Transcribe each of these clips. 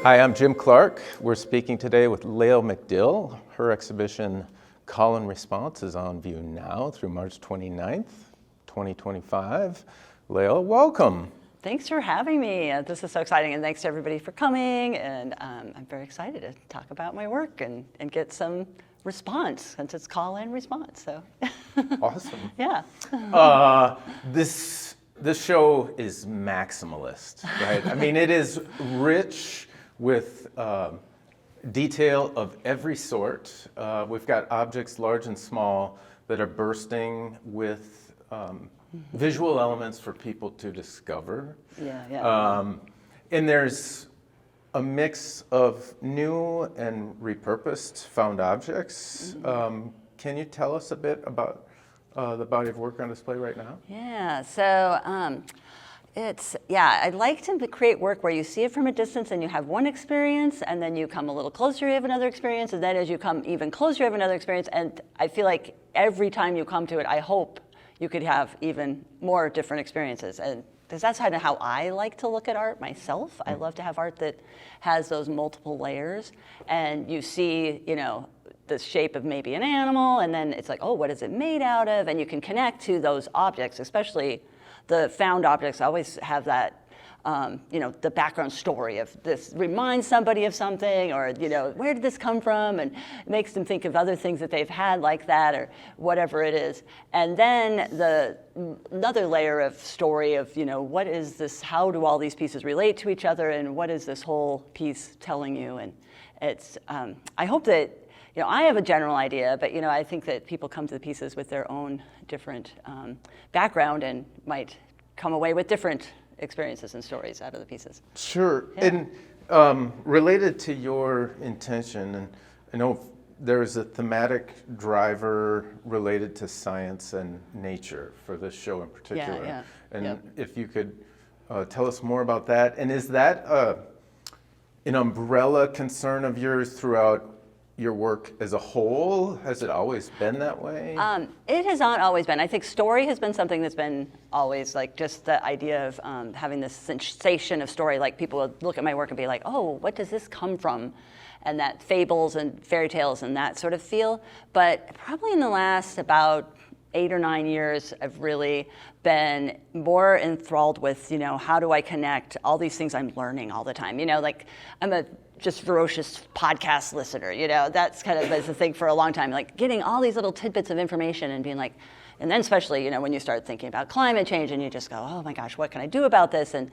Hi, I'm Jim Clark. We're speaking today with Layl McDill. Her exhibition, Call and Response, is on view now through March 29th, 2025. Layl, welcome. Thanks for having me. This is so exciting, and thanks to everybody for coming. And I'm very excited to talk about my work and get some response, since it's call and response. So Awesome. Yeah. This show is maximalist, right? I mean, it is rich with detail of every sort. We've got objects large and small that are bursting with visual elements for people to discover. And there's a mix of new and repurposed found objects. Can you tell us a bit about the body of work on display right now? Yeah, so I like to create work where you see it from a distance and you have one experience, and then you come a little closer, you have another experience, and then as you come even closer, you have another experience. And I feel like every time you come to it, I hope you could have even more different experiences. And because that's kind of how I like to look at art myself. I love to have art that has those multiple layers, and you see, the shape of maybe an animal, and then it's like, oh, what is it made out of? And you can connect to those objects, especially the found objects always have that, the background story of this reminds somebody of something, or, where did this come from? And it makes them think of other things that they've had like that, or whatever it is. And then another layer of story of, what is this, how do all these pieces relate to each other, and what is this whole piece telling you? And it's, I hope that, I have a general idea, but I think that people come to the pieces with their own different background and might come away with different experiences and stories out of the pieces. Sure. Yeah. And related to your intention, and I know there's a thematic driver related to science and nature for this show in particular. If you could tell us more about that. And is that an umbrella concern of yours throughout your work as a whole? Has it always been that way? It has not always been. I think story has been something that's been always, like, just the idea of having this sensation of story. Like, people would look at my work and be like, oh, what does this come from? And that fables and fairy tales and that sort of feel. But probably in the last about 8 or 9 years, I've really been more enthralled with, how do I connect all these things I'm learning all the time? Like, I'm a just ferocious podcast listener, that's kind of the thing for a long time, like getting all these little tidbits of information and being like, and then especially, when you start thinking about climate change and you just go, oh my gosh, what can I do about this? And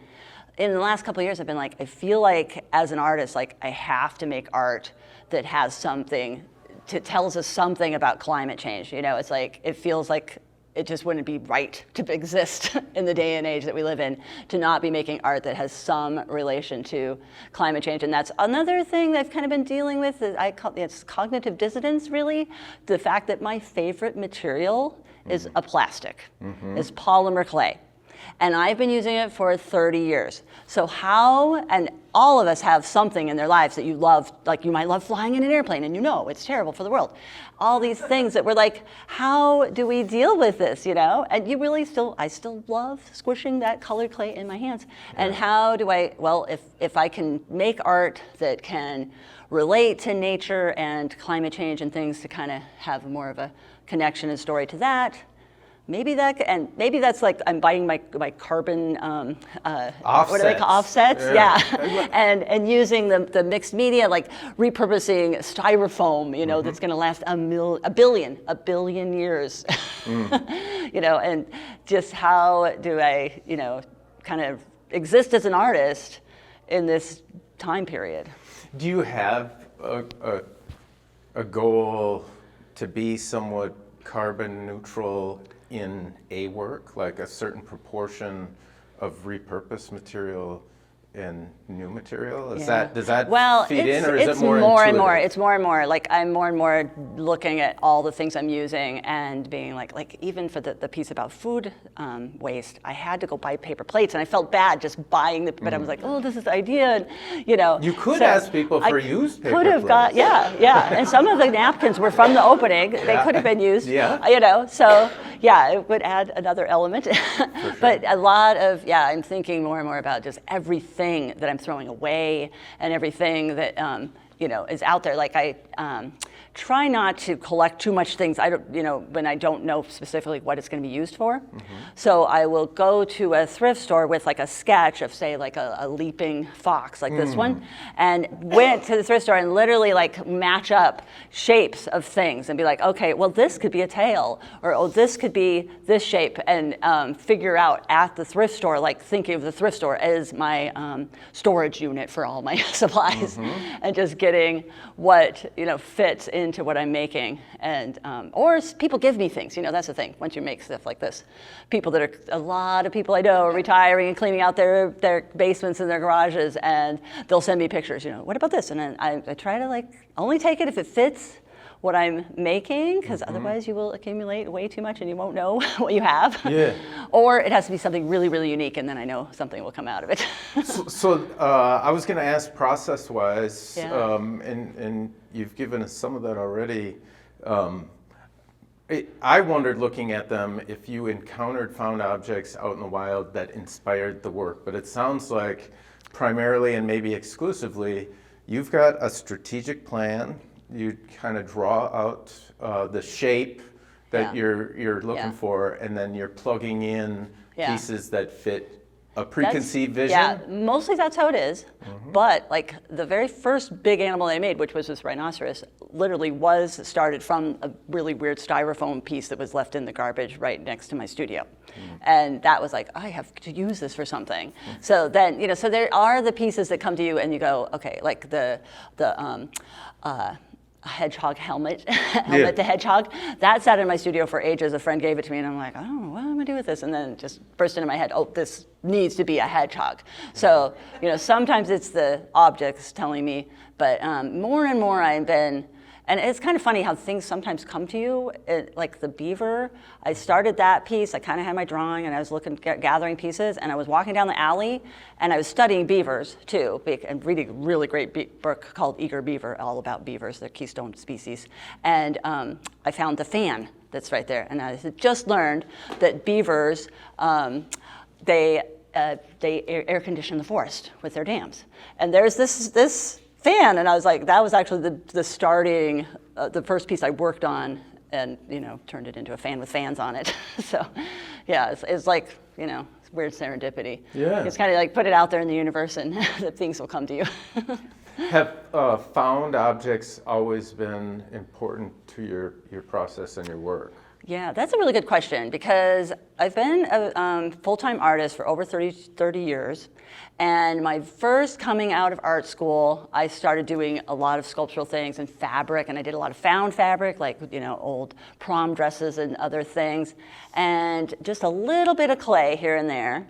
in the last couple of years, I've been like, I feel like as an artist, like I have to make art that has something, tells us something about climate change. It's like, it feels like it just wouldn't be right to exist in the day and age that we live in, to not be making art that has some relation to climate change. And that's another thing that I've kind of been dealing with. It's cognitive dissonance, really. The fact that my favorite material is a plastic, is polymer clay. And I've been using it for 30 years. So and all of us have something in their lives that you love, like you might love flying in an airplane and it's terrible for the world. All these things that we're like, how do we deal with this, And you really I still love squishing that colored clay in my hands. Yeah. And how do if I can make art that can relate to nature and climate change and things to kind of have more of a connection and story to that, maybe that's like I'm buying my carbon offsets. What do they call offsets? Yeah. and using the mixed media, like repurposing styrofoam, that's going to last a billion years. And just how do I kind of exist as an artist in this time period? Do you have a goal to be somewhat carbon neutral in a work, like a certain proportion of repurposed material and new material? Does that feed in, or is it more intuitive? And more? It's more and more. Like, I'm more and more looking at all the things I'm using and being like even for the piece about food waste, I had to go buy paper plates, and I felt bad just buying but I was like, oh, this is the idea, and You could ask people for used paper plates. Could have and some of the napkins were from the opening. They could have been used. So it would add another element. Sure. But a lot of I'm thinking more and more about just everything everything that I'm throwing away and everything that is out there. Like I try not to collect too much things. I don't, when I don't know specifically what it's going to be used for. So I will go to a thrift store with like a sketch of, say, like a leaping fox, like this one, and went to the thrift store and literally like match up shapes of things and be like, okay, well, this could be a tail, or oh, this could be this shape, and figure out at the thrift store, like thinking of the thrift store as my storage unit for all my supplies, and just getting what fits into what I'm making. And or people give me things. That's the thing. Once you make stuff like this, a lot of people I know are retiring and cleaning out their basements and their garages, and they'll send me pictures. What about this? And then I try to like only take it if it fits what I'm making, because otherwise you will accumulate way too much and you won't know what you have. Yeah. Or it has to be something really, really unique, and then I know something will come out of it. So I was going to ask process-wise, Yeah. and you've given us some of that already. I wondered, looking at them, if you encountered found objects out in the wild that inspired the work, but it sounds like primarily and maybe exclusively, you've got a strategic plan. You kind of draw out the shape that you're looking for, and then you're plugging in pieces that fit a preconceived vision. Yeah, mostly that's how it is. But like the very first big animal I made, which was this rhinoceros, literally was started from a really weird styrofoam piece that was left in the garbage right next to my studio. And that was like, I have to use this for something. So then, so there are the pieces that come to you and you go, okay, like the hedgehog helmet, the hedgehog. That sat in my studio for ages. A friend gave it to me, and I'm like, I don't know, what am I gonna do with this? And then it just burst into my head, oh, this needs to be a hedgehog. So, sometimes it's the objects telling me, but more and more I've been, and it's kind of funny how things sometimes come to you, like the beaver. I started that piece, I kind of had my drawing, and I was gathering pieces, and I was walking down the alley, and I was studying beavers too, and reading a really great book called Eager Beaver, all about beavers, they're keystone species. And I found the fan that's right there, and I had just learned that beavers, they air condition the forest with their dams. And there's this fan, and I was like, that was actually the starting, the first piece I worked on, and turned it into a fan with fans on it. So, yeah, it's like it's weird serendipity. Yeah, it's kind of like put it out there in the universe, and that things will come to you. Have found objects always been important to your process and your work? Yeah, that's a really good question, because I've been a full-time artist for over 30 years. And my first coming out of art school, I started doing a lot of sculptural things and fabric, and I did a lot of found fabric, like old prom dresses and other things, and just a little bit of clay here and there,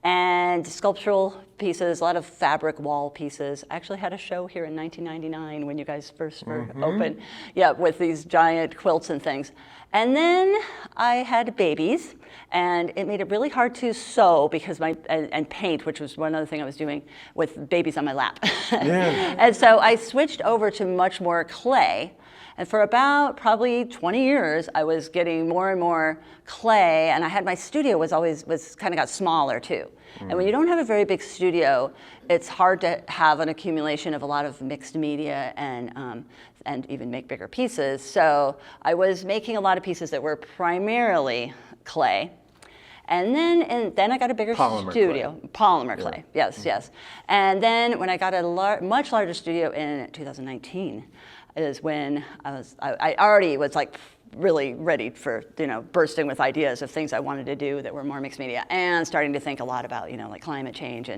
and sculptural pieces, a lot of fabric wall pieces. I actually had a show here in 1999 when you guys first were open, with these giant quilts and things. And then I had babies, and it made it really hard to sew because and paint, which was one other thing I was doing with babies on my lap. Yeah. And so I switched over to much more clay. And for about probably 20 years, I was getting more and more clay, and I had my studio was kind of got smaller too. And when you don't have a very big studio, it's hard to have an accumulation of a lot of mixed media and even make bigger pieces. So I was making a lot of pieces that were primarily clay. And then I got a bigger studio. Polymer clay, yes. And then when I got a much larger studio in 2019, is when I already was like really ready for bursting with ideas of things I wanted to do that were more mixed media, and starting to think a lot about like climate change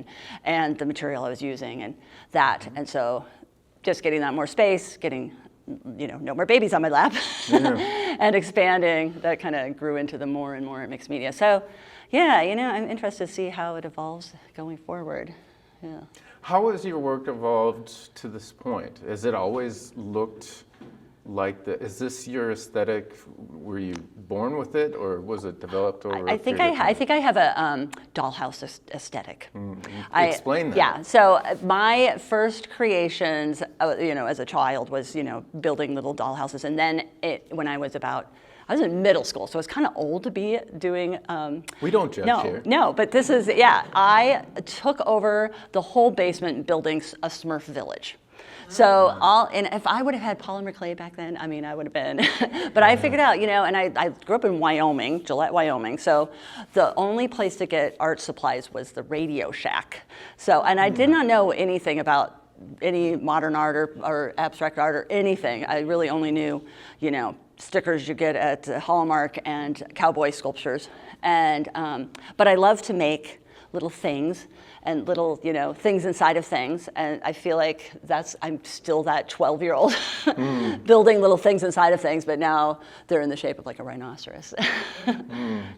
and the material I was using and that. And so just getting that more space, getting no more babies on my lap, and expanding, that kind of grew into the more and more mixed media. So yeah, I'm interested to see how it evolves going forward. Yeah. How has your work evolved to this point? Has it always looked like is this your aesthetic? Were you born with it, or was it developed over I think I have a dollhouse aesthetic. Explain that. Yeah, so my first creations, as a child, was building little dollhouses, and then when I was about I was in middle school, so I was kind of old to be doing. We don't judge here. No, but this is, I took over the whole basement building a Smurf village. So and if I would have had polymer clay back then, I mean, I would have been. But I figured out, and I grew up in Wyoming, Gillette, Wyoming. So the only place to get art supplies was the Radio Shack. So, and I did not know anything about any modern art or abstract art or anything. I really only knew, stickers you get at Hallmark and cowboy sculptures. And but I love to make little things and little, things inside of things. And I feel like I'm still that 12-year-old building little things inside of things, but now they're in the shape of like a rhinoceros.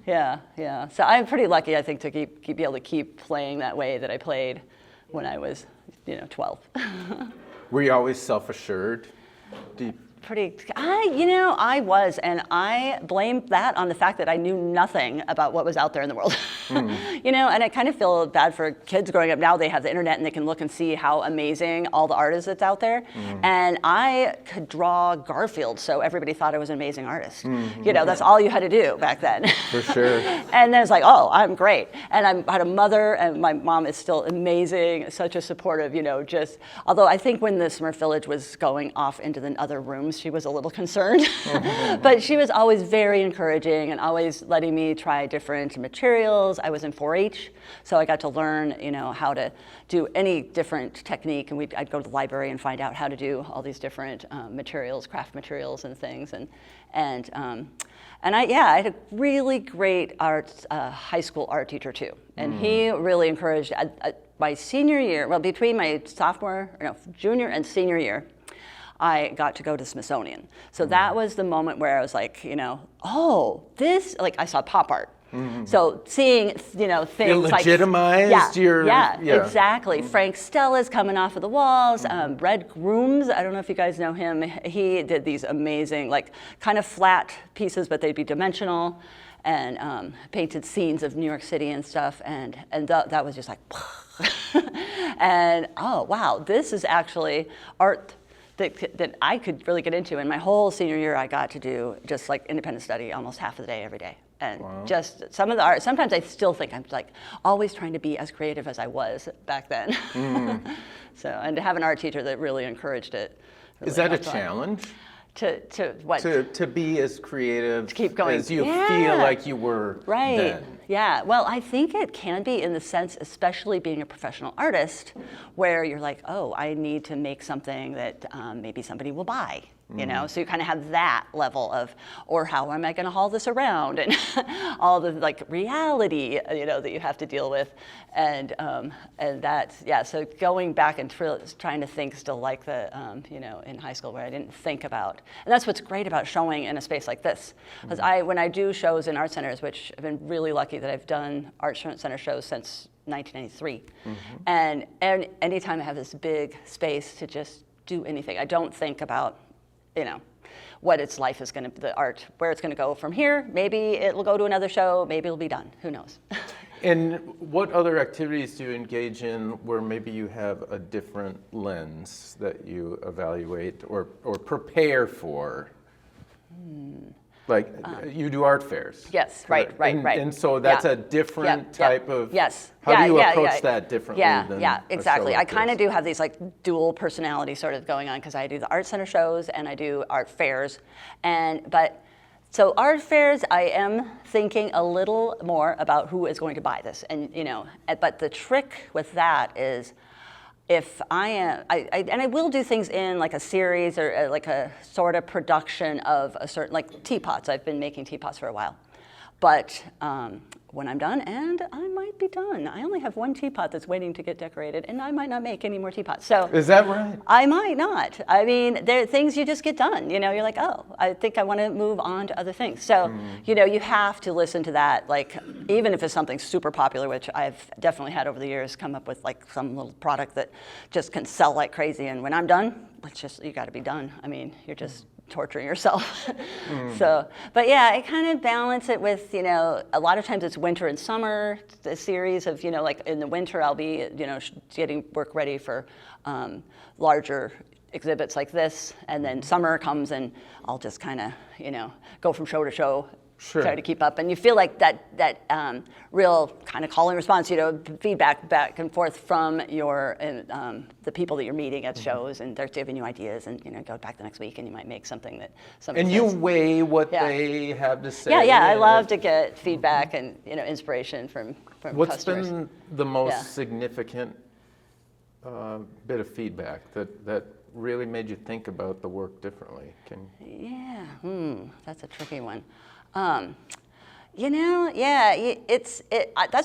Yeah. So I'm pretty lucky, I think, to be able to keep playing that way that I played when I was, 12. Were you always self-assured? I was, and I blame that on the fact that I knew nothing about what was out there in the world. And I kind of feel bad for kids growing up now. They have the internet and they can look and see how amazing all the art is that's out there. And I could draw Garfield, so everybody thought I was an amazing artist. That's all you had to do back then. For sure. And then it's like, oh, I'm great. And I had a mother, and my mom is still amazing, such a supportive, although I think when the Smurf Village was going off into the other rooms, she was a little concerned. But she was always very encouraging and always letting me try different materials. I was in 4-H, so I got to learn, how to do any different technique. And I'd go to the library and find out how to do all these different materials, craft materials and things. And I had a really great high school art teacher too. And he really encouraged my senior year, well, between my junior and senior year, I got to go to Smithsonian. So that was the moment where I was like, I saw pop art. So seeing, things it legitimized like, exactly. Frank Stella's coming off of the walls. Red Grooms, I don't know if you guys know him. He did these amazing, kind of flat pieces, but they'd be dimensional, and painted scenes of New York City and stuff. And that was just like, and oh wow, this is actually art that I could really get into. And my whole senior year, I got to do just like independent study almost half of the day, every day. And just some of the art, sometimes I still think I'm like always trying to be as creative as I was back then. So, and to have an art teacher that really encouraged it. Really is that a challenge? To what? To be as creative, to keep going. As you feel like you were then. Yeah, well, I think it can be in the sense, especially being a professional artist, where you're like, oh, I need to make something that maybe somebody will buy. So you kind of have that level of, or how am I going to haul this around, and all the reality, that you have to deal with, and that's so going back and trying to think still like the in high school where I didn't think about, and that's what's great about showing in a space like this, because when I do shows in art centers, which I've been really lucky that I've done art center shows since 1993, and anytime I have this big space to just do anything, I don't think about what its life is going to, the art, where it's going to go from here. Maybe it will go to another show, maybe it'll be done, who knows. And what other activities do you engage in where maybe you have a different lens that you evaluate or prepare for? Like you do art fairs. Yes, right. And so that's a different type of. Yes. How do you approach that differently? Yeah, exactly. Like I kind of do have these dual personality sort of going on, because I do the art center shows and I do art fairs, so art fairs, I am thinking a little more about who is going to buy this, and but the trick with that is, if I will do things in like a series or like a sort of production of a certain, like teapots. I've been making teapots for a while, but when I'm done, and I might be done, I only have one teapot that's waiting to get decorated, and I might not make any more teapots. So is that right? I might not. I mean, there are things you just get done. You're like, oh, I think I want to move on to other things. So you have to listen to that. Like, even if it's something super popular, which I've definitely had over the years, come up with like some little product that just can sell like crazy. And when I'm done, it's just, you got to be done. I mean, you're just torturing yourself. So, but yeah, I kind of balance it with, a lot of times it's winter and summer, the series of, like in the winter I'll be, getting work ready for larger exhibits like this, and then summer comes and I'll just kind of, go from show to show, Sure. try to keep up. And you feel like that real kind of call and response, feedback back and forth from the people that you're meeting at shows, and they're giving you ideas, and go back the next week and you might make something that somebody And says. you weigh what they have to say. Yeah, I love to get feedback and inspiration from What's customers. been the most Yeah. significant bit of feedback that really made you think about the work differently? That's a tricky one. That's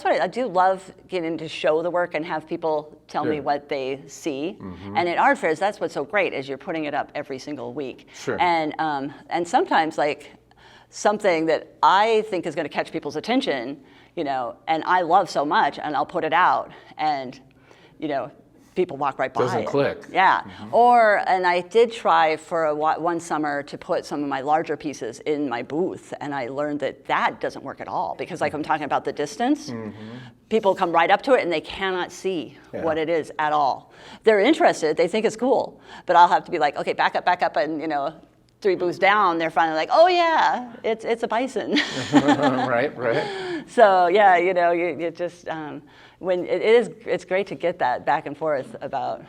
what I do love getting to show the work and have people tell me what they see. And at art fairs, that's what's so great is you're putting it up every single week. Sure. And sometimes like something that I think is going to catch people's attention, and I love so much, and I'll put it out, and people walk right by Doesn't it. click. Yeah. And I did try for one summer to put some of my larger pieces in my booth, and I learned that doesn't work at all, because like I'm talking about the distance, people come right up to it and they cannot see what it is at all. They're interested, they think it's cool, but I'll have to be like, okay, back up, and 3 booths down, they're finally like, oh yeah, it's a bison. Right. So yeah, you just when it's great to get that back and forth about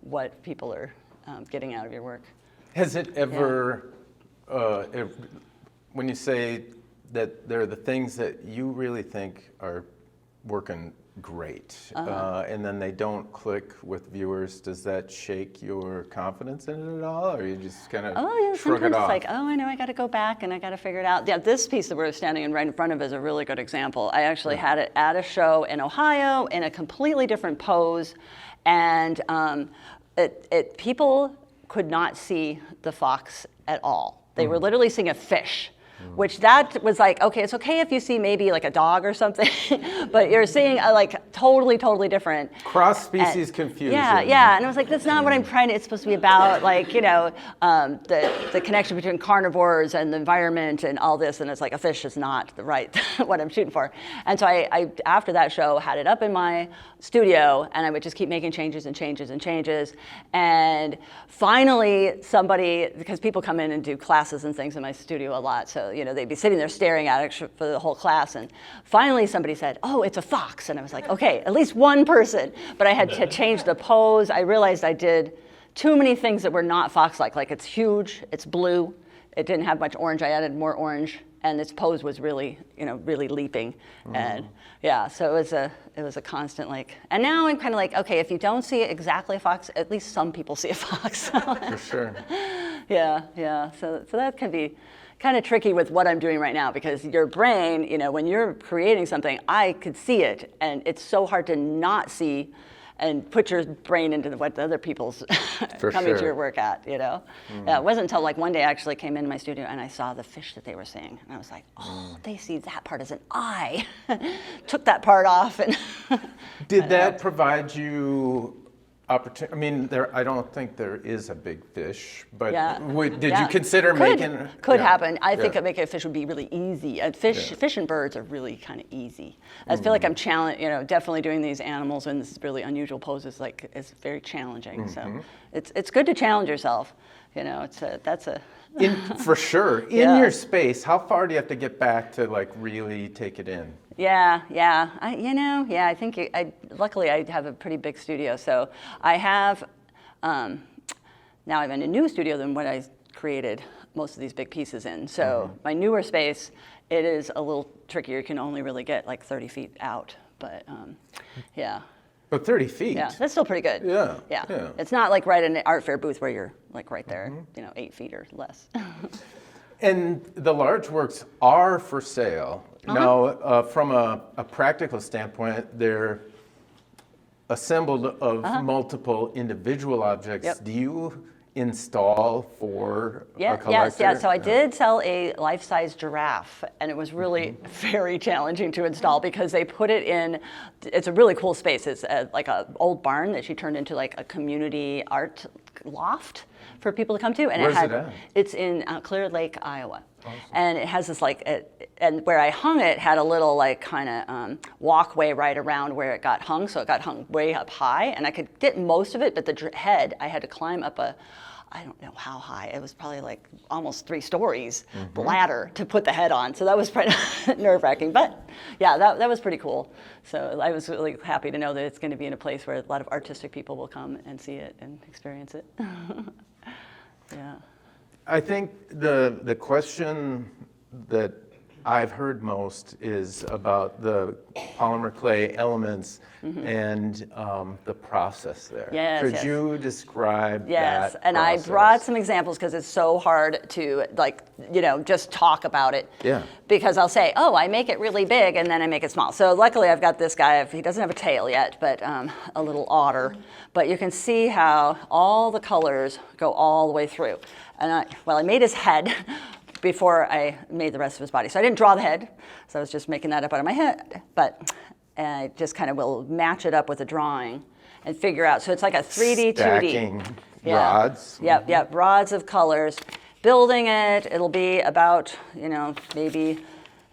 what people are getting out of your work. Has it ever, when you say that there are the things that you really think are working great, and then they don't click with viewers, does that shake your confidence in it at all, or you just kind of shrug it Sometimes off? it's like, I know I got to go back and I got to figure it out. Yeah, this piece that we're standing right in front of is a really good example. I actually had it at a show in Ohio in a completely different pose, and people could not see the fox at all. They were literally seeing a fish. Which that was like, okay, it's okay if you see maybe like a dog or something, but you're seeing like totally different. Cross-species confusion. Yeah, and I was like, that's not what I'm trying to, it's supposed to be about like, the connection between carnivores and the environment and all this, and it's like a fish is not the right, what I'm shooting for. And so I after that show, had it up in my studio, and I would just keep making changes, and finally somebody, because people come in and do classes and things in my studio a lot, so they'd be sitting there staring at it for the whole class, and finally somebody said, oh, it's a fox, and I was like, okay, at least one person, but I had to change the pose. I realized I did too many things that were not fox-like it's huge, it's blue, it didn't have much orange, I added more orange, and its pose was really, really leaping, and so it was a constant like, and now I'm kind of like, okay, if you don't see exactly a fox, at least some people see a fox. For sure. Yeah, so that can be kind of tricky with what I'm doing right now, because your brain, when you're creating something, I could see it, and it's so hard to not see and put your brain into what the other people's coming to your work at, Yeah, it wasn't until like one day I actually came into my studio and I saw the fish that they were seeing, and I was like, oh, they see that part as an eye. Took that part off, and Did that provide you opportunity? I mean, I don't think there is a big fish, but did you consider making? Could happen. I think making a fish would be really easy. Fish and birds are really kind of easy. I feel like I'm challenged. Definitely doing these animals in this really unusual poses is very challenging. So it's good to challenge yourself. For sure. In your space, how far do you have to get back to like really take it in? Yeah. I think luckily I have a pretty big studio, so I have now I'm in a new studio than what I created most of these big pieces in. So my newer space, it is a little trickier. You can only really get like 30 feet out, but yeah. But 30 feet? Yeah, that's still pretty good. Yeah. It's not like right in an art fair booth where you're like right there, 8 feet or less. And the large works are for sale. Now, from a practical standpoint, they're assembled of multiple individual objects. Yep. Do you install for a collector? Yes. So I did sell a life-size giraffe, and it was really very challenging to install because they put it in. It's a really cool space. It's like an old barn that she turned into like a community art loft for people to come to. And Where's it at? It's in Clear Lake, Iowa. Awesome. And it has this and where I hung it had a little like kind of walkway right around where it got hung. So it got hung way up high, and I could get most of it, but the head, I had to climb up I don't know how high. It was probably like almost 3 stories ladder to put the head on. So that was pretty nerve-wracking. But yeah, that was pretty cool. So I was really happy to know that it's going to be in a place where a lot of artistic people will come and see it and experience it. Yeah. I think the question that I've heard most is about the polymer clay elements and the process there. Yes, Could yes. you describe Yes, that and process? I brought some examples because it's so hard to just talk about it. Yeah. Because I'll say, oh, I make it really big and then I make it small. So luckily I've got this guy, he doesn't have a tail yet, but a little otter. But you can see how all the colors go all the way through. And I made his head before I made the rest of his body. So I didn't draw the head, so I was just making that up out of my head. But I just kind of will match it up with a drawing and figure out. So it's like a 3D, 2D. Stacking rods. Yep, rods of colors. Building it, it'll be about, maybe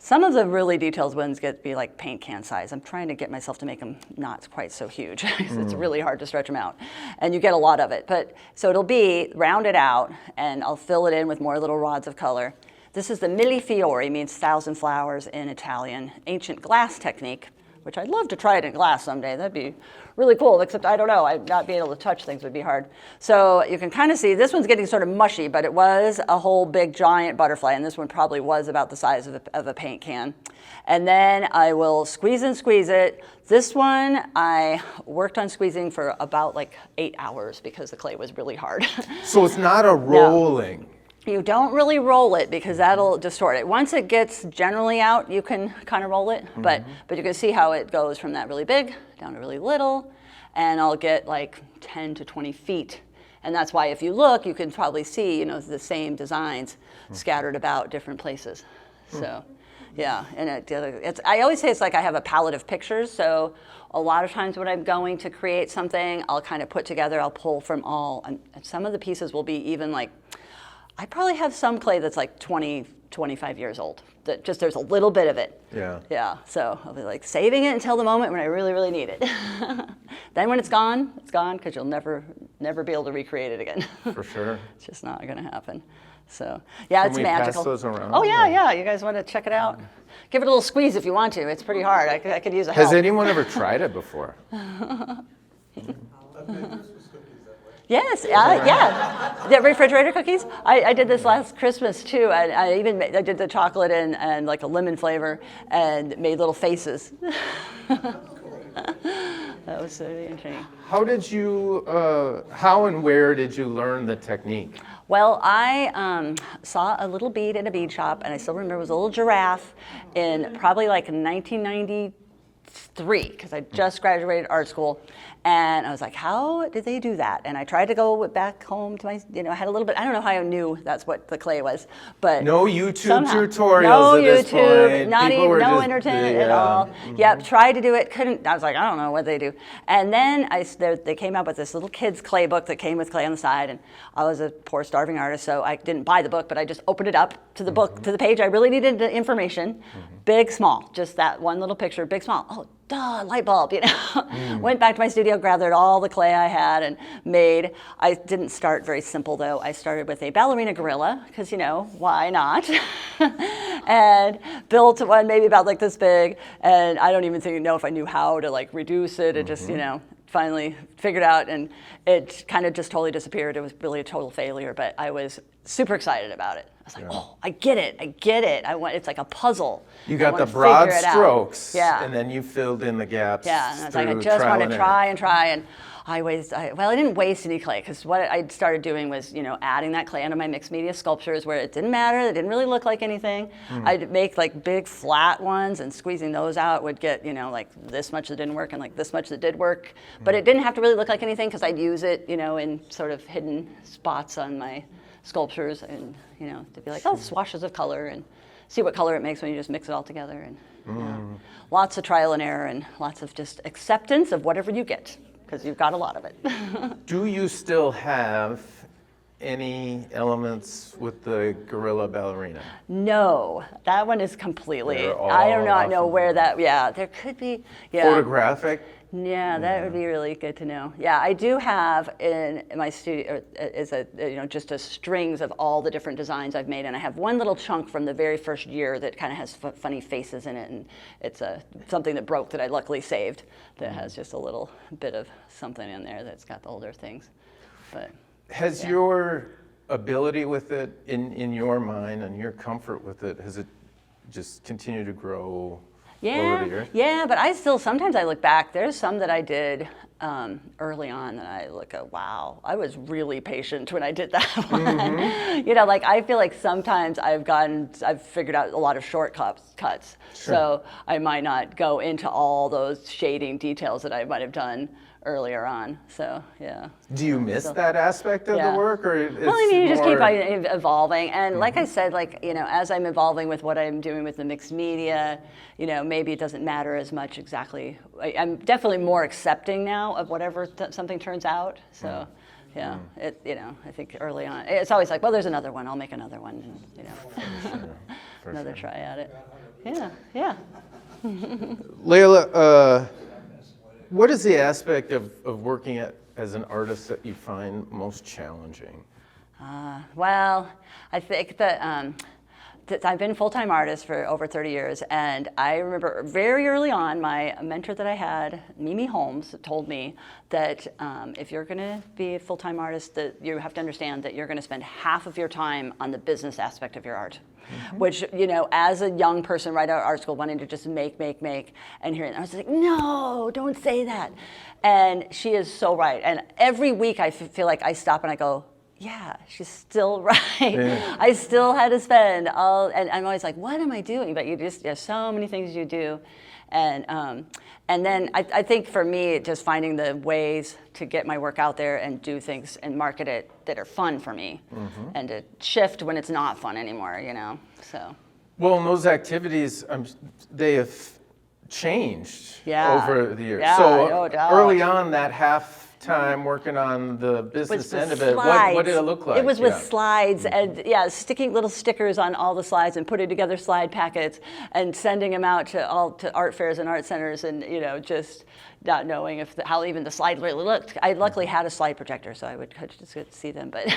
some of the really detailed ones be like paint can size. I'm trying to get myself to make them not quite so huge. It's really hard to stretch them out. And you get a lot of it. So it'll be rounded out, and I'll fill it in with more little rods of color. This is the millefiori, means 1,000 flowers in Italian, ancient glass technique, which I'd love to try it in glass someday. That'd be really cool, except I don't know, I'd not be able to touch things would be hard. So you can kind of see, this one's getting sort of mushy, but it was a whole big giant butterfly, and this one probably was about the size of a paint can. And then I will squeeze and squeeze it. This one, I worked on squeezing for about like 8 hours because the clay was really hard. So it's not a rolling. You don't really roll it because that'll distort it. Once it gets generally out, you can kind of roll it, but you can see how it goes from that really big down to really little, and I'll get like 10 to 20 feet. And that's why if you look, you can probably see, the same designs scattered about different places. So, yeah, and I always say it's like I have a palette of pictures, so a lot of times when I'm going to create something, I'll kind of put together, I'll pull from all, and some of the pieces will be even like, I probably have some clay that's like 20, 25 years old. That just there's a little bit of it. Yeah. Yeah. So I'll be like saving it until the moment when I really, really need it. Then when it's gone because you'll never be able to recreate it again. For sure. It's just not going to happen. So yeah, Can it's we magical. pass those around? Oh yeah. You guys want to check it out? Give it a little squeeze if you want to. It's pretty hard. I could use a help. Has anyone ever tried it before? Yes, yeah. The refrigerator cookies. I did this last Christmas too, and I did the chocolate and like a lemon flavor, and made little faces. That was really interesting. How and where did you learn the technique? Well, I saw a little bead in a bead shop, and I still remember it was a little giraffe in probably like 1993, because I just graduated art school. And I was like, how did they do that? And I tried to go back home to I had a little bit, I don't know how I knew that's what the clay was, but no YouTube somehow, tutorials no at this YouTube, point. not People even, were no just, entertainment at all. Yep, tried to do it, couldn't. I was like, I don't know what they do. And then they came out with this little kid's clay book that came with clay on the side, and I was a poor starving artist, so I didn't buy the book, but I just opened it up to the book, to the page. I really needed the information, big, small, just that one little picture, big, small. Oh, duh, light bulb, Went back to my studio, gathered all the clay I had and made. I didn't start very simple though. I started with a ballerina gorilla, because why not? And built one maybe about like this big, and I don't even know if I knew how to like reduce it. It just, finally figured out, and it kind of just totally disappeared. It was really a total failure, but I was super excited about it. I was like, oh, I get it. It's like a puzzle. You got the broad strokes, yeah. And then you filled in the gaps. Yeah, and I was like, I just want to try, and I didn't waste any clay, because what I started doing was, adding that clay onto my mixed media sculptures where it didn't matter, it didn't really look like anything. I'd make like big flat ones, and squeezing those out would get, like this much that didn't work and like this much that did work. But it didn't have to really look like anything, because I'd use it, in sort of hidden spots on my sculptures, and to be like, oh, swashes of color, and see what color it makes when you just mix it all together. And lots of trial and error, and lots of just acceptance of whatever you get. because you've got a lot of it. Do you still have any elements with the gorilla ballerina? No, that one is completely, They're all I do not off know of where the- that, yeah, there could be, yeah. Photographic? Yeah, that would be really good to know. Yeah, I do have in my studio is a just a strings of all the different designs I've made, and I have one little chunk from the very first year that kind of has funny faces in it, and it's something that broke that I luckily saved that has just a little bit of something in there that's got the older things. But Has your ability with it, in your mind and your comfort with it, has it just continued to grow over the years? Yeah, but I still, sometimes I look back, there's some that I did early on that I look at, wow, I was really patient when I did that one. Like I feel like sometimes I've figured out a lot of shortcuts. So I might not go into all those shading details that I might have done earlier on. So yeah. Do you miss that aspect of the work, or it's well, I mean, you just keep more- evolving, and like I said, as I'm evolving with what I'm doing with the mixed media, maybe it doesn't matter as much exactly. I'm definitely more accepting now of whatever something turns out. So, yeah, I think early on, it's always like, well, there's another one. I'll make another one, and another try at it. Yeah. Layla, what is the aspect of working as an artist that you find most challenging? Well, I think that I've been a full-time artist for over 30 years, and I remember very early on, my mentor that I had, Mimi Holmes, told me that if you're going to be a full-time artist, that you have to understand that you're going to spend half of your time on the business aspect of your art. Which, as a young person right out of art school, wanting to just make, and hearing, I was like, no, don't say that. And she is so right. And every week I feel like I stop and I go, yeah, she's still right. Yeah. I still had to spend and I'm always like, what am I doing? But there's so many things you do. And then I think for me, just finding the ways to get my work out there and do things and market it that are fun for me, and to shift when it's not fun anymore, so. Well, and those activities, they have changed over the years. Yeah, so no doubt. Early on, that half time working on the business end of it, what did it look like? It was with slides and sticking little stickers on all the slides and putting together slide packets and sending them out to art fairs and art centers, and just not knowing how even the slide really looked. I luckily had a slide projector, so I could just see them, but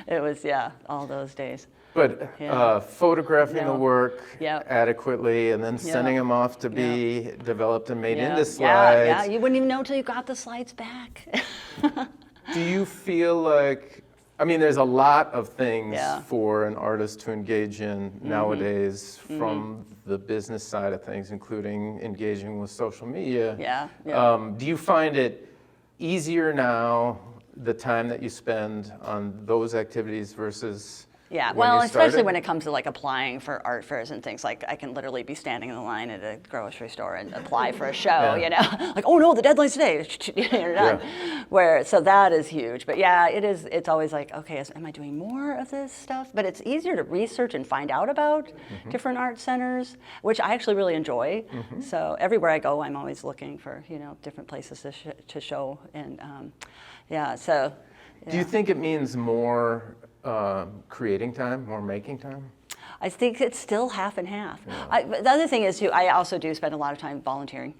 it was all those days. But photographing the work adequately and then sending them off to be developed and made into slides. Yeah, you wouldn't even know until you got the slides back. Do you feel like, there's a lot of things for an artist to engage in nowadays from the business side of things, including engaging with social media. Do you find it easier now, the time that you spend on those activities versus well, especially when it comes to applying for art fairs and things, I can literally be standing in the line at a grocery store and apply for a show, oh no, the deadline's today, you're done. So that is huge. But it's always like, okay, am I doing more of this stuff? But it's easier to research and find out about different art centers, which I actually really enjoy. So everywhere I go, I'm always looking for, different places to show. And Do you think it means more creating time, more making time? I think it's still half and half. The other thing is, too, I also do spend a lot of time volunteering.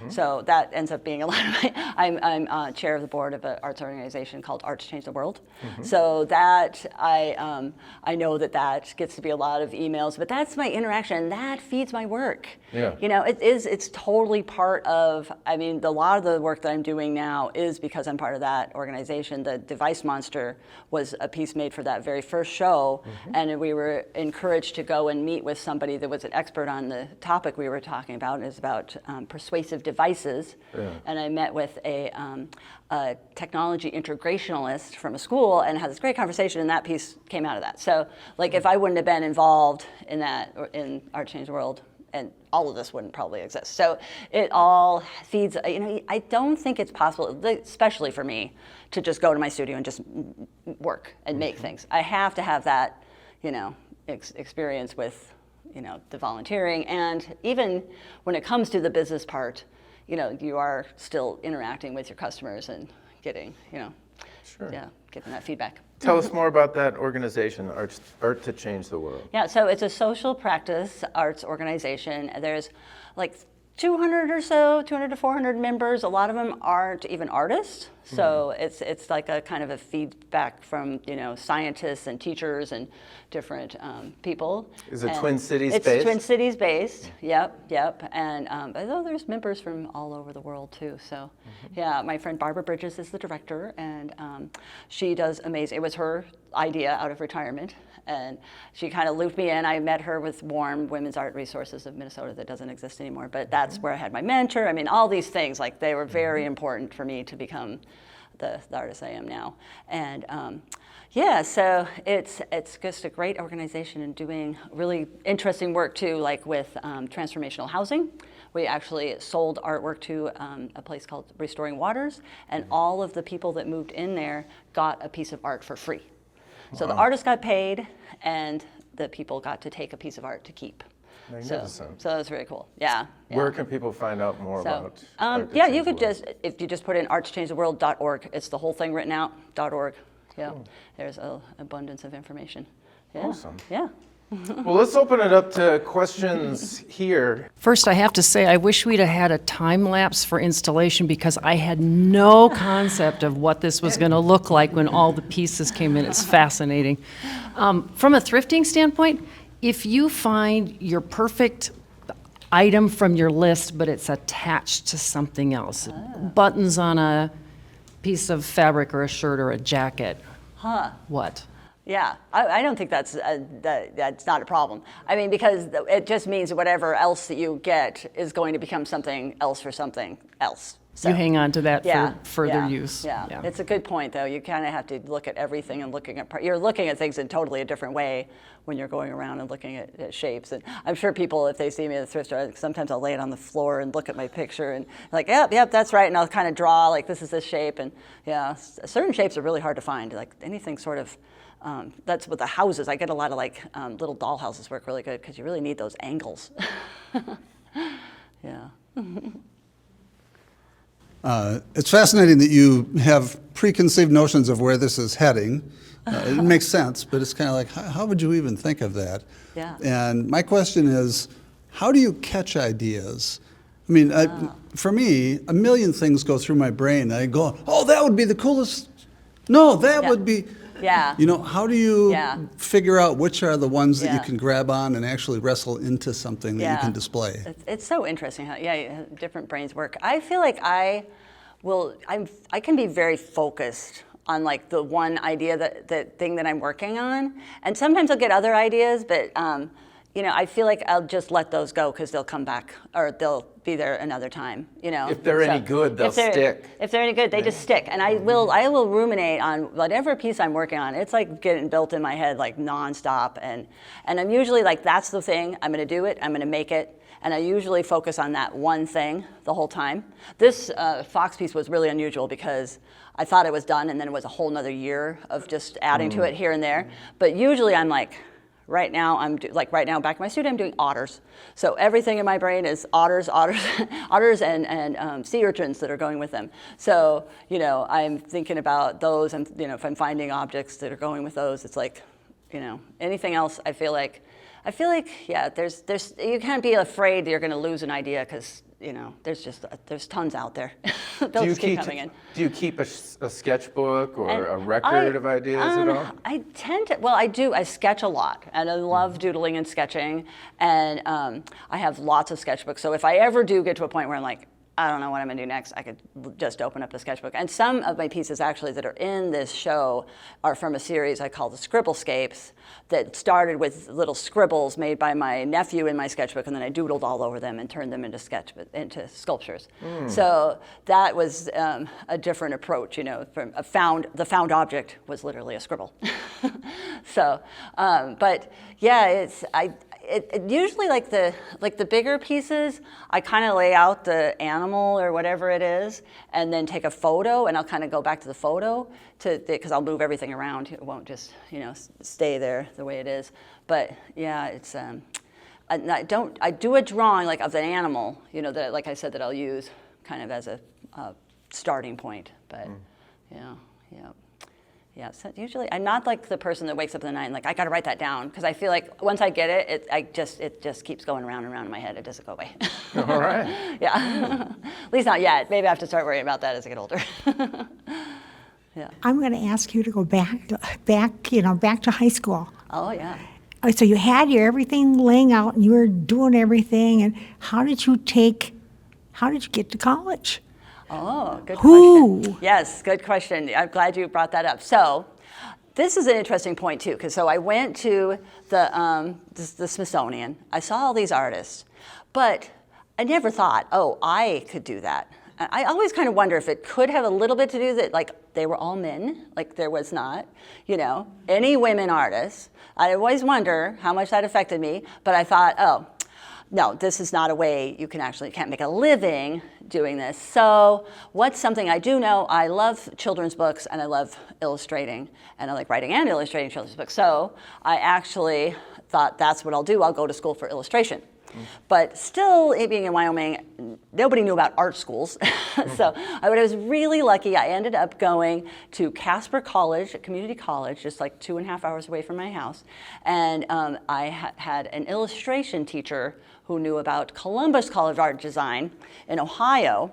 So that ends up being a lot of I'm chair of the board of an arts organization called Arts Change the World. So that I know that gets to be a lot of emails, but that's my interaction. That feeds my work. It's totally part of, a lot of the work that I'm doing now is because I'm part of that organization. The Device Monster was a piece made for that very first show, and we were encouraged to go and meet with somebody that was an expert on the topic we were talking about. It was about persuasive devices, and I met with a technology integrationalist from a school and had this great conversation, and that piece came out of that. So, if I wouldn't have been involved in that, or in Art Change the World, and all of this wouldn't probably exist. So it all feeds, I don't think it's possible, especially for me, to just go to my studio and just work and make things. I have to have that, experience with the volunteering, and even when it comes to the business part, you are still interacting with your customers and getting, Sure. getting that feedback. Tell us more about that organization, Art to Change the World. Yeah, so it's a social practice arts organization. There's like 200 or so, 200 to 400 members. A lot of them aren't even artists. So it's like a kind of a feedback from, scientists and teachers and different people. Is it Twin Cities based? It's Twin Cities based, yep. And although there's members from all over the world too. So yeah, my friend Barbara Bridges is the director, and she does amazing. It was her idea out of retirement. And she kind of looped me in. I met her with WARM, Women's Art Resources of Minnesota, that doesn't exist anymore. But that's where I had my mentor. I mean, all these things, like, they were very important for me to become the artist I am now. And so it's just a great organization and doing really interesting work too, like with transformational housing. We actually sold artwork to a place called Restoring Waters, and all of the people that moved in there got a piece of art for free. So the artist got paid, and the people got to take a piece of art to keep. Magnificent. So that's very cool. Yeah. Where can people find out more about Art to Yeah, Change you the could World? if you just put in artschangetheworld.org, it's the whole thing written out, .org. Yeah, Cool. There's an abundance of information. Yeah. Awesome. Yeah. Well, let's open it up to questions here. First, I have to say, I wish we'd have had a time lapse for installation because I had no concept of what this was going to look like when all the pieces came in. It's fascinating. From a thrifting standpoint, if you find your perfect item from your list, but it's attached to something else, buttons on a piece of fabric or a shirt or a jacket, what? Yeah, I don't think that's not a problem. I mean, because it just means whatever else that you get is going to become something else for something else. So, You hang on to that yeah, for further yeah, use. Yeah. It's a good point, though. You kind of have to look at everything and you're looking at things in totally a different way when you're going around and looking at shapes. And I'm sure people, if they see me at the thrift store, sometimes I'll lay it on the floor and look at my picture and like, yep, that's right. And I'll kind of draw like this is this shape. And yeah, certain shapes are really hard to find. Like anything sort of. That's with the houses. I get a lot of like little doll houses work really good because you really need those angles. Yeah. It's fascinating that you have preconceived notions of where this is heading. It makes sense, but it's kind of like, how would you even think of that? Yeah. And my question is, how do you catch ideas? I mean, for me, a million things go through my brain. I go, oh, that would be the coolest. No, that would be. Yeah. How do you figure out which are the ones that you Yeah. can grab on and actually wrestle into something that you can display? It's so interesting how different brains work. I feel like I can be very focused on like the one idea that thing that I'm working on, and sometimes I'll get other ideas, but I feel like I'll just let those go because they'll come back or they'll be there another time. If they're any good, they'll stick. If they're any good, they just stick. And I will ruminate on whatever piece I'm working on. It's like getting built in my head like nonstop. And I'm usually like, that's the thing. I'm going to do it. I'm going to make it. And I usually focus on that one thing the whole time. This Fox piece was really unusual because I thought it was done, and then it was a whole nother year of just adding to it here and there. But usually I'm like, right now, back in my studio, I'm doing otters. So everything in my brain is otters, otters, and sea urchins that are going with them. So I'm thinking about those, and if I'm finding objects that are going with those, it's like, anything else. I feel like, yeah. There's you can't be afraid that you're going to lose an idea because there's tons out there. Those keep coming in. Do you keep a sketchbook or a record of ideas at all? I tend to, I do. I sketch a lot, and I love doodling and sketching, and I have lots of sketchbooks. So if I ever do get to a point where I'm like, I don't know what I'm going to do next, I could just open up the sketchbook. And some of my pieces actually that are in this show are from a series I call the Scribblescapes that started with little scribbles made by my nephew in my sketchbook, and then I doodled all over them and turned them into sculptures. So that was a different approach, from the found object was literally a scribble. So, but yeah, it usually like the bigger pieces, I kind of lay out the animal or whatever it is, and then take a photo, and I'll kind of go back to the photo because I'll move everything around. It won't just stay there the way it is. But yeah, it's I do a drawing like of the animal, that like I said that I'll use kind of as a starting point. But yeah. So usually, I'm not like the person that wakes up in the night and like, I got to write that down, because I feel like once I get it, it just keeps going around and around in my head. It doesn't go away. All right. Yeah. At least not yet. Maybe I have to start worrying about that as I get older. Yeah. I'm going to ask you to go back to high school. Oh yeah. So you had your everything laying out, and you were doing everything. And how did you get to college? Oh, good Who? question. Yes, good question. I'm glad you brought that up. So, this is an interesting point too, because I went to the Smithsonian. I saw all these artists, but I never thought, oh, I could do that. I always kind of wonder if it could have a little bit to do that, like they were all men, like there was not, any women artists. I always wonder how much that affected me, but I thought, oh, no, this is not a way you can't make a living doing this. So what's something I do know? I love children's books, and I love illustrating, and I like writing and illustrating children's books. So I actually thought, that's what I'll do. I'll go to school for illustration. But still, being in Wyoming, nobody knew about art schools. So I was really lucky. I ended up going to Casper College, a community college, just like 2.5 hours away from my house. And I had an illustration teacher who knew about Columbus College of Art Design in Ohio,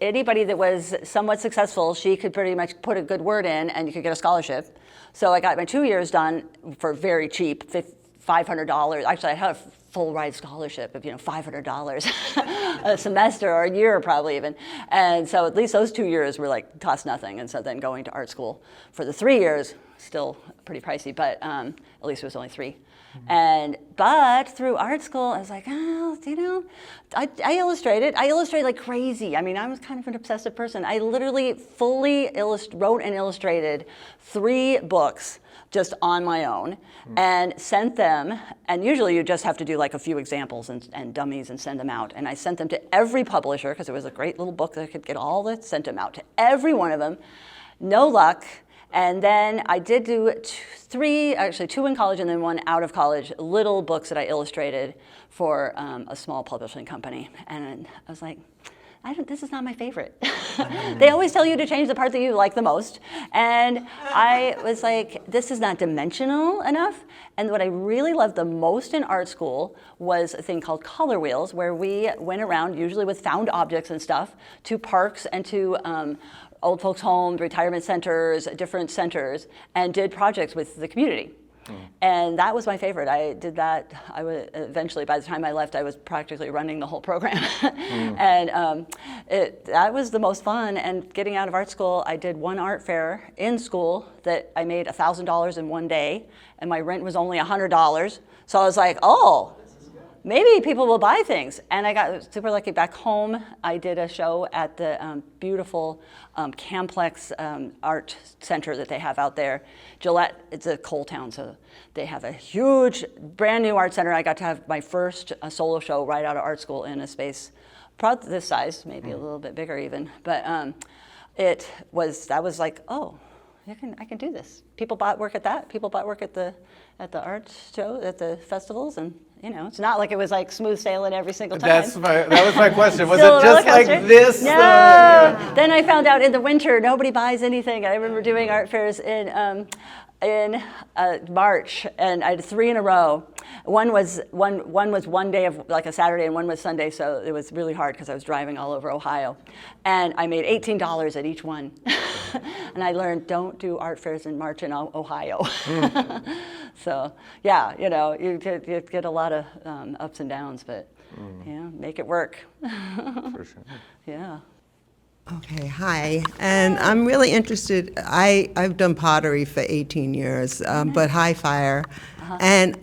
anybody that was somewhat successful, she could pretty much put a good word in and you could get a scholarship. So I got my 2 years done for very cheap, $500. Actually, I had a full ride scholarship of $500 a semester, or a year probably even. And so at least those 2 years were like cost nothing. And so then going to art school for the 3 years, still pretty pricey, but at least it was only 3. But through art school, I was like, I illustrated. I illustrated like crazy. I mean, I was kind of an obsessive person. I literally fully wrote and illustrated 3 books just on my own and sent them. And usually you just have to do like a few examples and dummies and send them out. And I sent them to every publisher, because it was a great little book that I could get sent them out to every one of them. No luck. And then I did do 2 in college and then 1 out of college, little books that I illustrated for a small publishing company. And I was like, this is not my favorite. They always tell you to change the part that you like the most. And I was like, this is not dimensional enough. And what I really loved the most in art school was a thing called color wheels, where we went around, usually with found objects and stuff, to parks and to old folks' homes, retirement centers, different centers, and did projects with the community. And that was my favorite. I did that. I was eventually, by the time I left, I was practically running the whole program. And that was the most fun. And getting out of art school, I did 1 art fair in school that I made $1,000 in 1 day, and my rent was only $100. So I was like, oh, maybe people will buy things. And I got super lucky. Back home, I did a show at the beautiful Camplex Art Center that they have out there. Gillette, it's a coal town, so they have a huge, brand new art center. I got to have my first solo show right out of art school in a space probably this size, maybe a little bit bigger even. But that was like, oh, I can do this. People bought work at that. People bought work at the art show, at the festivals, and it's not like it was like smooth sailing every single time. That was my question. Was Still it just like this? No. Then I found out in the winter nobody buys anything. I remember doing art fairs in March, and I had 3 in a row. One was 1 day of like a Saturday, and one was Sunday, so it was really hard because I was driving all over Ohio. And I made $18 at each one. And I learned, don't do art fairs in March in Ohio. So yeah, you get a lot of ups and downs, but make it work. For sure. Yeah. Okay, hi. And I'm really interested, I've done pottery for 18 years, but high fire. And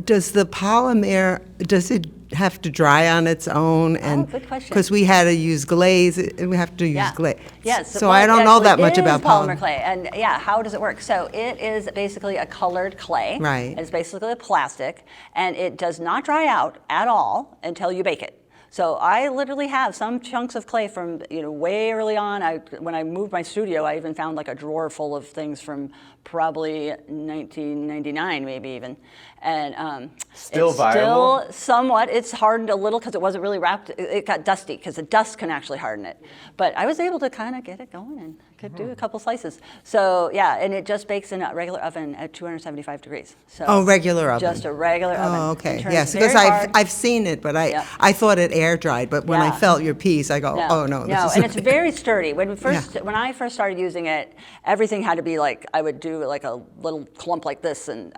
does the polymer, does it have to dry on its own? And good question. Because we had to use glaze, and we have to use glaze. Yes. So I don't know that much about polymer clay. And how does it work? So it is basically a colored clay. Right. It's basically a plastic, and it does not dry out at all until you bake it. So I literally have some chunks of clay from, way early on. When I moved my studio, I even found like a drawer full of things from probably 1999, maybe even. And Still it's viable? Still somewhat. It's hardened a little because it wasn't really wrapped. It got dusty because the dust can actually harden it. But I was able to kind of get it going and could do a couple slices. So yeah, and it just bakes in a regular oven at 275 degrees. So Oh, regular oven. Just a regular oven. Oh, It okay. turns Yes, very because hard. I've seen it, but Yeah. I thought it air dried. But when I Yeah. felt your piece, I go, oh no, no, this is and it's very sturdy. When Yeah. I first started using it, everything had to be like, I would do like a little clump like this, and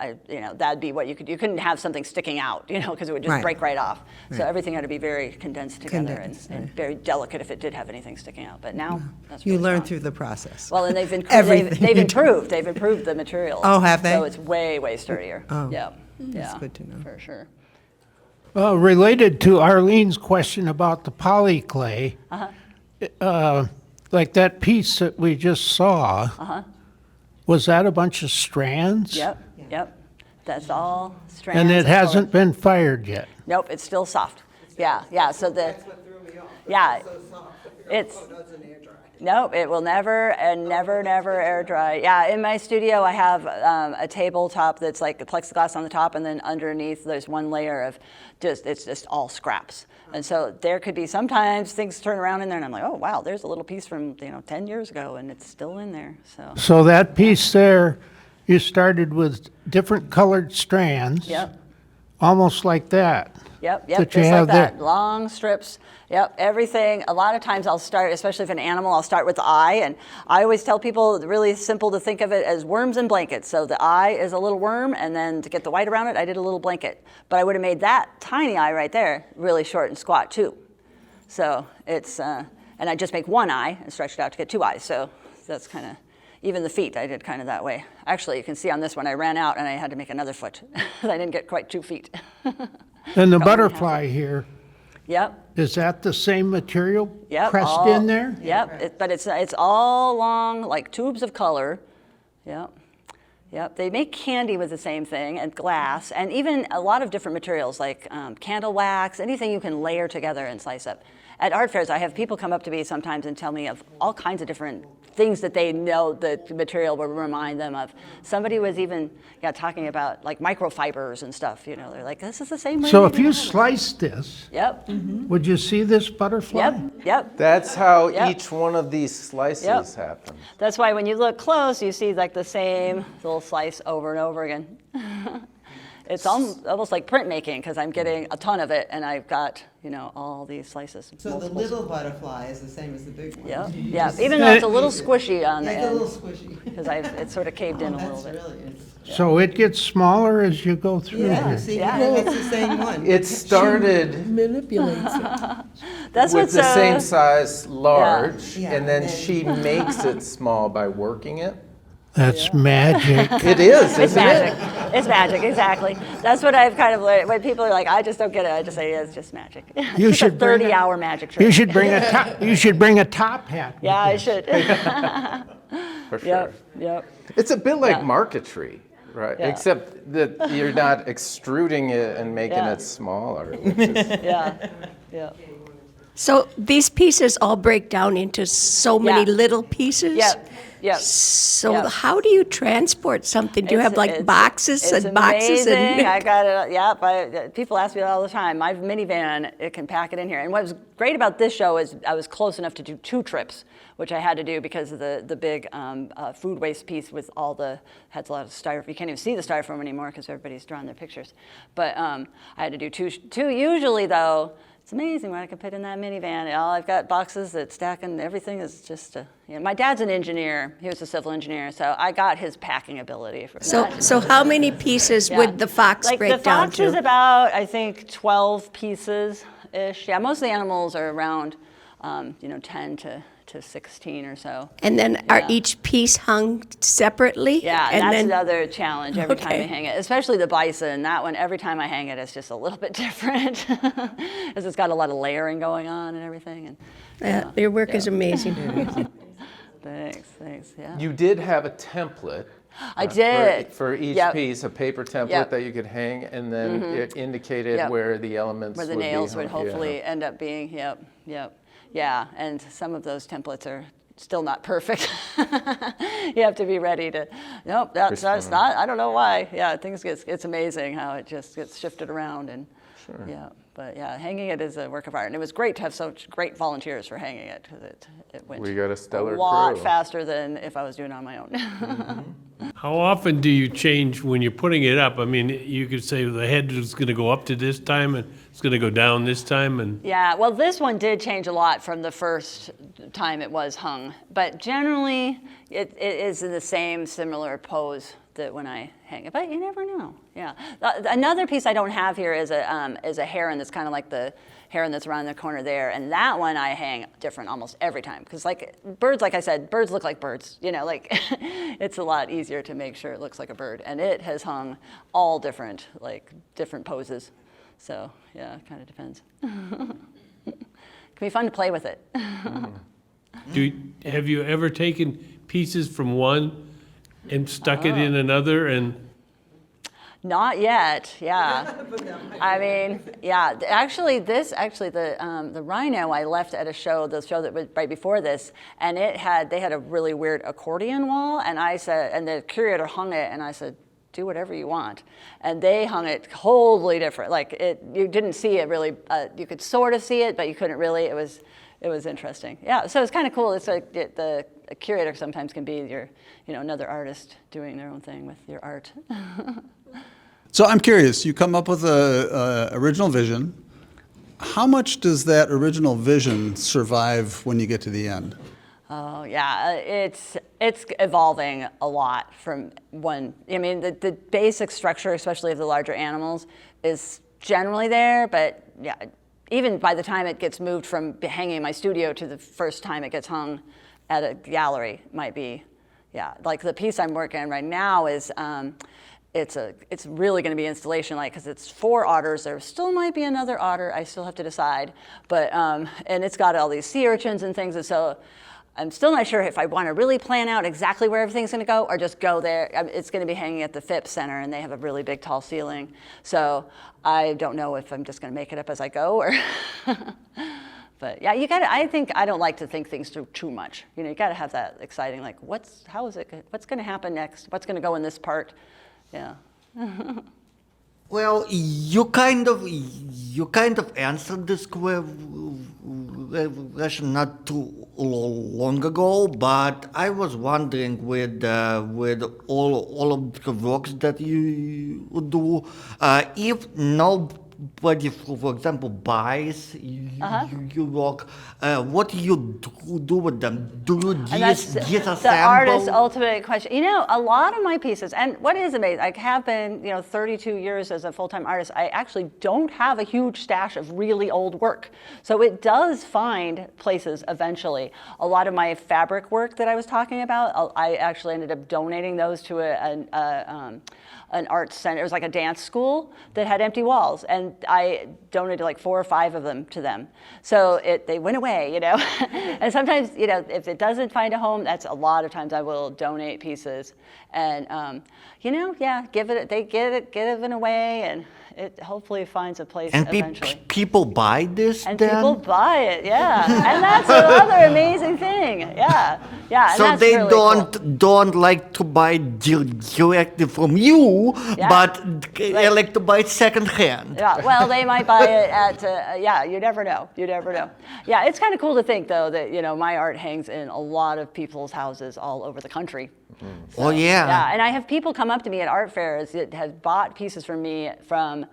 that'd be what you couldn't have something sticking out, because it would just Right. break right off. So Right. everything had to be very condensed together Condensed, and right. very delicate if it did have anything sticking out. But now that's You really learn strong. through the process. Well, and they've Everything you do. improved. They've improved the material. Oh, have they? So it's way, way sturdier. Oh. Yeah. That's Yeah. good to know. For sure. Related to Arlene's question about the polyclay, like that piece that we just saw, was that a bunch of strands? Yep. Yep. That's all strands. And it of color. hasn't been fired yet? Nope, it's still soft. Yeah, yeah. So what threw me off. yeah, So soft. it's It doesn't air dry. nope. It will never and never air dry. Yeah, in my studio I have a tabletop that's like a plexiglass on the top, and then underneath there's one layer of it's just all scraps. And so there could be sometimes things turn around in there, and I'm like, oh wow, there's a little piece from 10 years ago, and it's still in there. So that piece there, you started with different colored strands? Yep. Almost like that? Yep, that you just have like that. there. Long strips. Yep, everything. A lot of times I'll start, especially if an animal, I'll start with the eye. And I always tell people, really simple to think of it as worms and blankets. So the eye is a little worm, and then to get the white around it, I did a little blanket. But I would have made that tiny eye right there really short and squat too. So it's, and I just make one eye and stretch it out to get two eyes. So that's kind of, even the feet I did kind of that way. Actually, you can see on this one I ran out and I had to make another foot. I didn't get quite 2 feet. And the Cut one in half. butterfly here, Yep. is that the same material Yep, pressed all- in there? Yep, but it's all long, like tubes of color. Yep, yep. They make candy with the same thing, and glass, and even a lot of different materials like candle wax, anything you can layer together and slice up. At art fairs, I have people come up to me sometimes and tell me of all kinds of different things that they know the material will remind them of. Somebody was even talking about like microfibers and stuff. They're like, this is the same way. So we if do you it." slice this, Yep. would you see this butterfly? Yep. Yep. That's how Yep. each one of these slices Yep. happens. That's why when you look close, you see like the same little slice over and over again. It's almost like printmaking because I'm getting a ton of it, and I've got all these slices. So the multiple- little butterfly is the same as the big one. Yep. Yeah. Even though it's a little squishy on the Yeah, it's a end little squishy. because it's sort of caved in a little That's bit. really interesting. So it gets smaller as you go through Yeah, here? see, Yeah. it's the same one. It started Manipulates it. That's with what's the same size large, Yeah, and then and- she makes it small by working it. That's magic. It is, It's isn't it? magic. It's magic, exactly. That's what I've kind of learned. When people are like, I just don't get it, I just say, yeah, it's just magic. You It's should a bring it- 30-hour magic trick. You should bring a top. You should bring a top hat. with Yeah, I this. should. For sure. Yep, yep. It's a bit like Yeah. marquetry, right? Yeah. Except that you're not extruding it and making Yeah. it smaller. Which is, Yeah, yeah. So these pieces all break down into so many Yeah. little pieces? Yep, yep. So Yep. how do you transport something? Do you have like It's- boxes it's and boxes? amazing. I And got it. Yeah, people ask me that all the time. My minivan, it can pack it in here. And what was great about this show is I was close enough to do 2 trips, which I had to do because of the big food waste piece with all had a lot of styrofoam. You can't even see the styrofoam anymore because everybody's drawn their pictures. But I had to do two. Usually though, it's amazing what I can put in that minivan. I've got boxes that stack, and everything is just. My dad's an engineer. He was a civil engineer, so I got his packing ability for that. so how many pieces Yeah. would the fox like break the down fox is to? about, I think, 12 pieces-ish. Yeah, most of the animals are around, 10 to 16 or so. And then are Yeah. each piece hung separately? Yeah, and that's then, the other challenge every time I Okay. hang it, especially the bison. That one, every time I hang it, it's just a little bit different because it's got a lot of layering going on and everything. And your work is amazing. Thanks, yeah. You did have a template. I did. For each Yep. piece, a paper template Yep. that you could hang, and then it indicated Yep. where the elements Where the would be nails would hung. Yeah. hopefully end up being, yep. Yeah, and some of those templates are still not perfect. You have to be ready to, nope, that's not, I don't know why. Yeah, it's amazing how it just gets shifted around and, yeah. But yeah, hanging it is a work of art. And it was great to have such great volunteers for hanging it, because it went We got a stellar lot crew. faster than if I was doing it on my own. How often do you change when you're putting it up? I mean, you could say the head is going to go up to this time and it's going to go down this time, and Yeah, well, this one did change a lot from the first time it was hung, but generally it is in the same similar pose that when I hang it. But you never know. Yeah, another piece I don't have here is a heron that's kind of like the heron that's around the corner there, and that one I hang different almost every time, because like birds, like I said, birds look like birds. You know, like it's a lot easier to make sure it looks like a bird, and it has hung all different poses. So yeah, it kind of depends. It can be fun to play with it. have you ever taken pieces from one and stuck it in another? And Not yet. Yeah. I mean, yeah. Actually, the rhino I left at a show, the show that was right before this, and they had a really weird accordion wall, and I said, and the curator hung it, and I said, do whatever you want. And they hung it totally different. Like you didn't see it really. You could sort of see it, but you couldn't really. It was interesting. Yeah. So it's kind of cool. It's like the curator sometimes can be another artist doing their own thing with your art. So I'm curious, you come up with a original vision. How much does that original vision survive when you get to the end? Oh yeah, it's evolving a lot from one. I mean, the basic structure, especially of the larger animals, is generally there, but yeah, even by the time it gets moved from hanging in my studio to the first time it gets hung at a gallery, might be, yeah. Like the piece I'm working on right now is. It's really going to be installation-like, because it's 4 otters. There still might be another otter. I still have to decide. But and it's got all these sea urchins and things. And so I'm still not sure if I want to really plan out exactly where everything's going to go, or just go there. It's going to be hanging at the Phipps Center, and they have a really big, tall ceiling. So I don't know if I'm just going to make it up as I go, or. But yeah, I don't like to think things through too much. You got to have that exciting, like, what's going to happen next? What's going to go in this part? Yeah. Well, you kind of answered this question not too long ago, but I was wondering with all of the works that you do, if nobody, for example, buys your work, what do you do with them? Do you And that's disassemble? the artist's ultimate question. A lot of my pieces, and what is amazing, I have been, 32 years as a full-time artist, I actually don't have a huge stash of really old work. So it does find places eventually. A lot of my fabric work that I was talking about, I actually ended up donating those to an art center. It was like a dance school that had empty walls, and I donated like 4 or 5 of them to them. So they went away, And sometimes, if it doesn't find a home, that's a lot of times I will donate pieces, and give it away, and it hopefully finds a place eventually. And people buy this And then? people buy it, yeah. And that's another amazing thing, yeah. And So that's they really cool. don't like to buy directly from you, Yeah. but they like to buy it secondhand. Yeah, well, they might buy it at, you never know. Yeah, it's kind of cool to think, though, that, my art hangs in a lot of people's houses all over the country. So, Oh, yeah. Yeah, and I have people come up to me at art fairs that have bought pieces from me from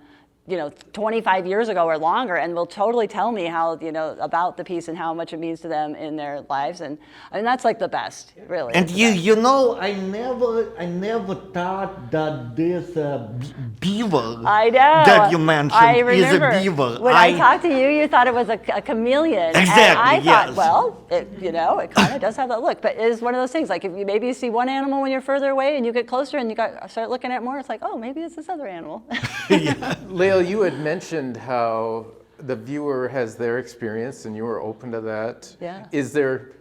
25 years ago or longer, and will totally tell me how, about the piece and how much it means to them in their lives. And I mean, that's like the best, really. And It's the best. I never thought that this beaver I know. that you mentioned I is a remember beaver. When I talked to you, you thought it was a chameleon. Exactly, And I thought, yes. well, it kind of does have that look. But it is one of those things, like if you see one animal when you're further away and you get closer and start looking at more, it's like, oh, maybe it's this other animal. Layl, you had mentioned how the viewer has their experience, and you were open to that. Yeah. Is there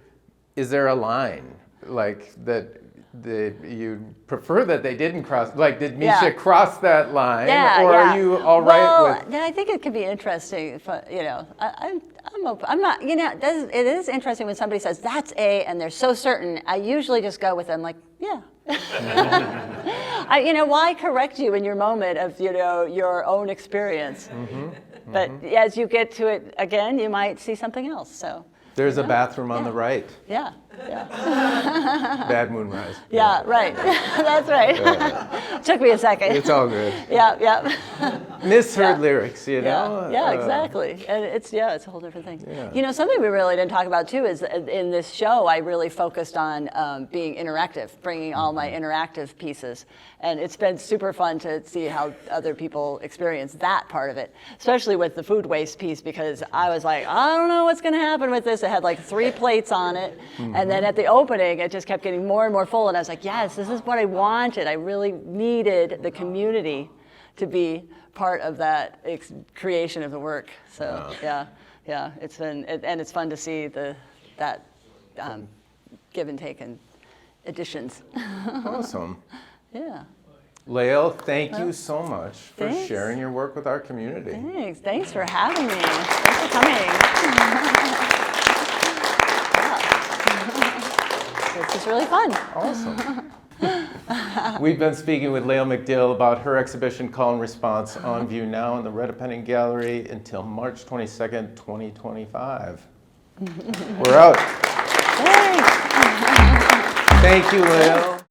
is there a line like that you prefer that they didn't cross? Like, did Misha Yeah. cross that line, Yeah, or yeah. are you all right well, with? I think it could be interesting. If, I'm open. I'm not. It is interesting when somebody says that's A and they're so certain. I usually just go with them like, yeah. Why correct you in your moment of your own experience? But as you get to it again, you might see something else. So. There's a bathroom on the right. Yeah. Bad Moonrise. Yeah, right. That's right. Took me a second. It's all good. Yeah. Misheard lyrics, you know? Yeah, exactly. And it's a whole different thing. Yeah. Something we really didn't talk about too is in this show, I really focused on being interactive, bringing all my interactive pieces. And it's been super fun to see how other people experience that part of it, especially with the food waste piece, because I was like, I don't know what's going to happen with this. It had like 3 plates on it. And then at the opening, it just kept getting more and more full. And I was like, yes, this is what I wanted. I really needed the community to be part of that creation of the work. So yeah, it's been, and it's fun to see that give and take and additions. Awesome. Yeah. Layl, thank you so much for Thanks. sharing your work with our community. Thanks for having me. Thanks for coming. This is really fun. Awesome. We've been speaking with Layl McDill about her exhibition Call and Response on view now in the Redepenning Gallery until March 22nd, 2025. We're out. Thanks. Thank you, Layl.